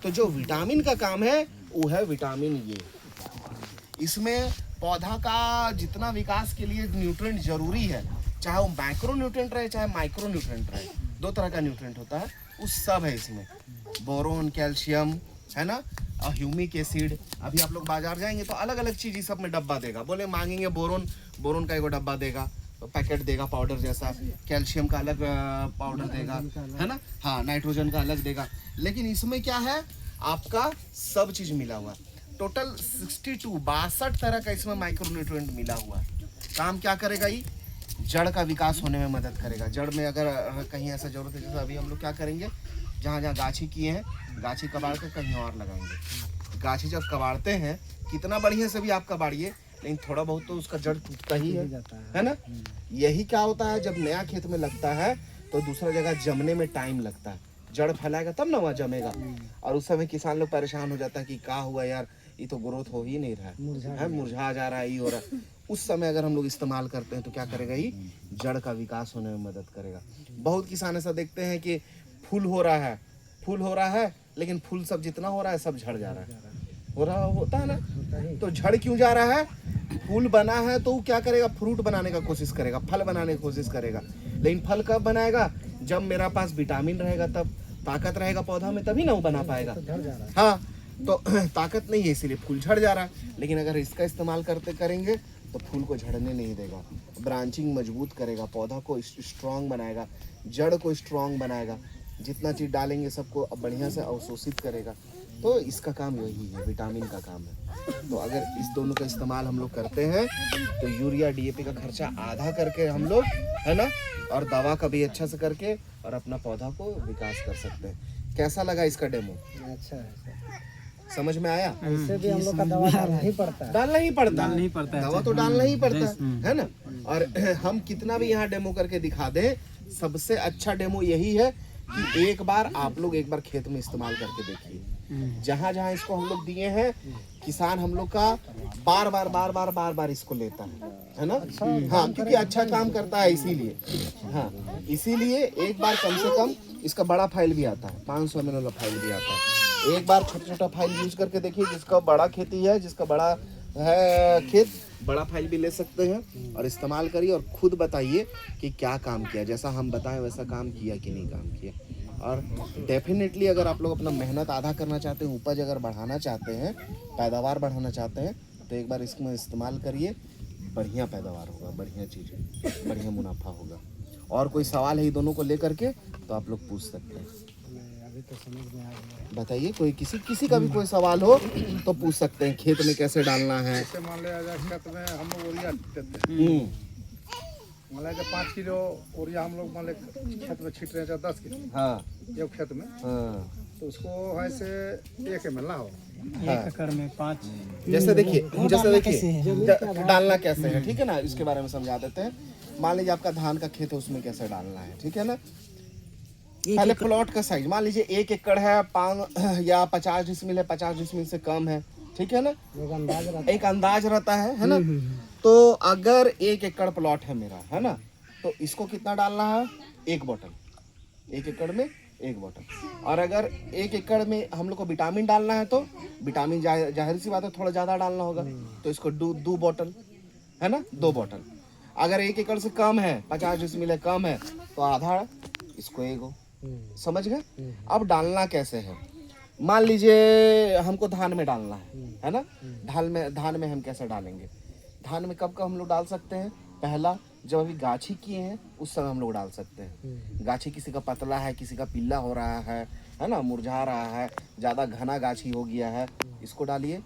तो जो विटामिन का काम है वो है विटामिन ये। इसमें पौधा का जितना विकास के लिए न्यूट्रिएंट जरूरी है, चाहे वो मैक्रो न्यूट्रिएंट रहे चाहे माइक्रो न्यूट्रिएंट रहे, दो तरह का न्यूट्रिएंट होता है, वो सब है इसमें। बोरोन, कैल्शियम, है ना, और ह्यूमिक एसिड। अभी आप लोग बाजार जाएंगे तो अलग अलग चीज सब में डब्बा देगा, बोले मांगेंगे बोरोन, बोरोन का एगो डब्बा देगा, पैकेट देगा पाउडर जैसा, कैल्शियम का अलग पाउडर देगा, है ना, हाँ, नाइट्रोजन का अलग देगा। लेकिन इसमें क्या है, आपका सब चीज मिला हुआ है। टोटल 62 तरह का इसमें माइक्रोन्यूट्रिएंट मिला हुआ है। काम क्या करेगा ये, जड़ का विकास होने में मदद करेगा। जड़ में अगर कहीं ऐसा जरूरत है, जैसे अभी हम लोग क्या करेंगे, जहाँ जहाँ गाछी किए हैं, गाछी कबाड़ कर कहीं और लगाएंगे। गाछी जब कबाड़ते हैं, कितना बढ़िया से भी आप कबाड़िए, लेकिन थोड़ा बहुत तो उसका जड़ टूटता ही है ना। यही क्या होता है, जब नया खेत में लगता है तो दूसरा जगह जमने में टाइम लगता है, जड़ फैलाएगा तब ना वहाँ जमेगा। और उस समय किसान लोग परेशान हो जाता है कि क्या हुआ यार, ये तो ग्रोथ हो ही नहीं रहा है, मुरझा जा रहा है, ये हो रहा है। उस समय अगर हम लोग इस्तेमाल करते हैं तो क्या करेगा, ये जड़ का विकास होने में मदद करेगा। बहुत किसान ऐसा देखते हैं कि फूल हो रहा है, फूल हो रहा है, लेकिन फूल सब जितना हो रहा है सब झड़ जा रहा है, हो रहा होता है ना। तो झड़ क्यों जा रहा है, फूल बना है तो वो क्या करेगा, फ्रूट बनाने का कोशिश करेगा, फल बनाने की कोशिश करेगा। लेकिन फल कब बनाएगा, जब मेरा पास विटामिन रहेगा, तब ताकत रहेगा पौधा में, तभी ना वो बना पाएगा। हाँ, तो ताकत नहीं है इसीलिए फूल झड़ जा रहा है। लेकिन अगर इसका इस्तेमाल करते करेंगे तो फूल को झड़ने नहीं देगा, ब्रांचिंग मजबूत करेगा, पौधा को स्ट्रांग बनाएगा, जड़ को स्ट्रांग बनाएगा। जितना चीज़ डालेंगे सबको बढ़िया से अवशोषित करेगा। तो इसका काम यही है, विटामिन का काम है। तो अगर इस दोनों का इस्तेमाल हम लोग करते हैं तो यूरिया डीएपी का खर्चा आधा करके हम लोग, है ना, और दवा का भी अच्छा से करके और अपना पौधा को विकास कर सकते हैं। कैसा लगा इसका डेमो? अच्छा है, समझ में आया? इससे भी हम लोग का दवा डालना ही पड़ता है। डालना ही पड़ता है, दवा तो डालना ही पड़ता है ना। और हम कितना भी यहाँ डेमो करके दिखा दें, सबसे अच्छा डेमो यही है कि एक बार आप लोग एक बार खेत में इस्तेमाल करके देखिए। जहाँ जहाँ इसको हम लोग दिए हैं, किसान हम लोग का बार बार इसको लेता है ना। हाँ, क्योंकि अच्छा काम करता है इसीलिए। हाँ, इसीलिए एक बार कम से कम इसका बड़ा फाइल भी आता है, 500 ml वाला फाइल भी आता है। एक बार छोटा छोटा फाइल यूज करके देखिए, जिसका बड़ा खेती है, जिसका बड़ा है खेत, बड़ा फाइल भी ले सकते हैं और इस्तेमाल करिए और खुद बताइए कि क्या काम किया, जैसा हम बताएं वैसा काम किया कि नहीं काम किया। और डेफिनेटली अगर आप लोग अपना मेहनत आधा करना चाहते हैं, उपज अगर बढ़ाना चाहते हैं, पैदावार बढ़ाना चाहते हैं, तो एक बार इसमें इस्तेमाल करिए, बढ़िया पैदावार होगा, बढ़िया चीज़, बढ़िया मुनाफा होगा। और कोई सवाल है ये दोनों को लेकर के तो आप लोग पूछ सकते हैं। अभी तो समझ में आ गया। बताइए, कोई किसी का भी कोई सवाल हो तो पूछ सकते हैं। खेत में कैसे डालना है, जैसे मान लिया जाए खेत में हम लोग यूरिया देते हैं, मान लिया 5 किलो यूरिया हम लोग मान लिया खेत में छीट रहे हैं, 10 किलो हाँ एक खेत में, हाँ तो उसको ऐसे 1 ml ना हो, 1 एकड़ में 5। जैसे देखिए डालना कैसे है, ठीक है ना, इसके बारे में समझा देते हैं। मान लीजिए आपका धान का खेत है, उसमें कैसे डालना है, ठीक है ना। पहले प्लॉट का साइज मान लीजिए 1 एकड़ है, 5 या 50 डिसमिल है, 50 डिसमिल से कम है, ठीक है ना, एक अंदाज रहता है ना। तो अगर 1 एकड़ प्लॉट है मेरा, है ना, तो इसको कितना डालना है, 1 बोतल, 1 एकड़ में 1 बोतल। और अगर 1 एकड़ में हम लोग को विटामिन डालना है तो विटामिन जाहिर सी बात है थोड़ा ज़्यादा डालना होगा, तो इसको 2 बोतल, है ना, 2 बोतल। अगर 1 एकड़ से कम है, 50 डिसमिल कम है, तो आधा, इसको 1। समझ गए? अब डालना कैसे है, मान लीजिए हमको धान में डालना है ना। धान में हम कैसे डालेंगे, धान में कब हम लोग डाल सकते हैं, पहला जब अभी गाछी किए हैं उस समय हम लोग डाल सकते हैं। गाछी किसी का पतला है, किसी का पीला हो रहा है ना, मुरझा रहा है, ज़्यादा घना गाछी हो गया है, इसको डालिए।